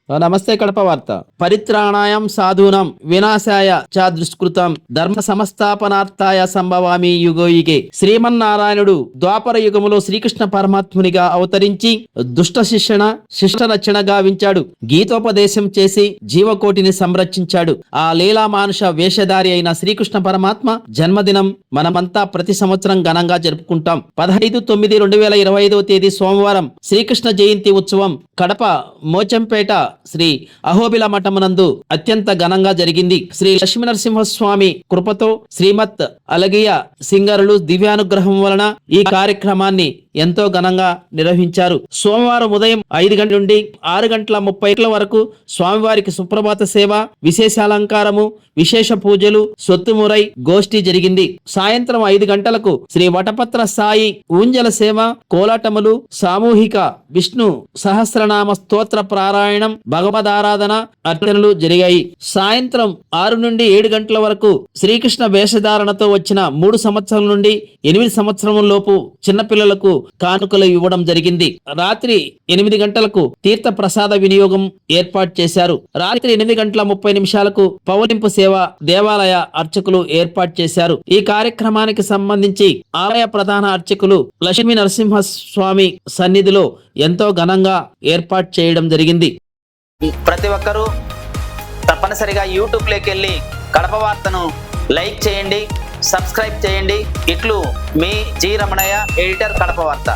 నమస్తే కడప వార్త. పరిత్రాణాయం సాధూనం వినాశాయ చ దుష్కృతం ధర్మ సంస్థాపనార్థాయ సంభవామి యుగోయుగే. శ్రీమన్నారాయణుడు ద్వాపర యుగములో శ్రీకృష్ణ పరమాత్మునిగా అవతరించి దుష్ట శిష్ట రక్షణ గావించాడు. గీతోపదేశం చేసి జీవకోటిని సంరక్షించాడు. ఆ లీలా మానుష వేషధారి అయిన శ్రీకృష్ణ పరమాత్మ జన్మదినం మనమంతా ప్రతి సంవత్సరం ఘనంగా జరుపుకుంటాం. 15/9/2025 తేదీ సోమవారం శ్రీకృష్ణ జయంతి ఉత్సవం కడప మోచంపేట శ్రీ అహోబిల మఠమునందు అత్యంత ఘనంగా జరిగింది. శ్రీ లక్ష్మీనరసింహస్వామి కృపతో శ్రీమత్ అలగియ సింగరులు దివ్యానుగ్రహం వలన ఈ కార్యక్రమాన్ని ఎంతో ఘనంగా నిర్వహించారు. సోమవారం ఉదయం 5 గంటల నుండి 6:30 వరకు స్వామివారికి సుప్రభాత సేవ, విశేష అలంకారము, విశేష పూజలు, సొత్తుమురై గోష్ఠి జరిగింది. సాయంత్రం 5 గంటలకు శ్రీ వటపత్ర సాయి ఊంజల సేవ, కోలాటములు, సామూహిక విష్ణు సహస్రనామ స్తోత్ర పారాయణం, భగవదారాధన, అర్చనలు జరిగాయి. సాయంత్రం 6 నుండి 7 గంటల వరకు శ్రీకృష్ణ వేషధారణతో వచ్చిన 3 సంవత్సరాల నుండి 8 సంవత్సరం లోపు చిన్నపిల్లలకు కానుకలు ఇవ్వడం జరిగింది. రాత్రి 8 గంటలకు తీర్థ ప్రసాద వినియోగం ఏర్పాటు చేశారు. రాత్రి 8:30 పవలింపు సేవ దేవాలయ అర్చకులు ఏర్పాటు చేశారు. ఈ కార్యక్రమానికి సంబంధించి ఆలయ ప్రధాన అర్చకులు లక్ష్మీ నరసింహస్వామి సన్నిధిలో ఎంతో ఘనంగా ఏర్పాటు చేయడం జరిగింది. ప్రతి ఒక్కరూ తప్పనిసరిగా యూట్యూబ్లోకి వెళ్ళి కడప వార్తను లైక్ చేయండి, సబ్స్క్రైబ్ చేయండి. ఇట్లు మీ జి రమణయ్య, ఎడిటర్, కడప వార్త.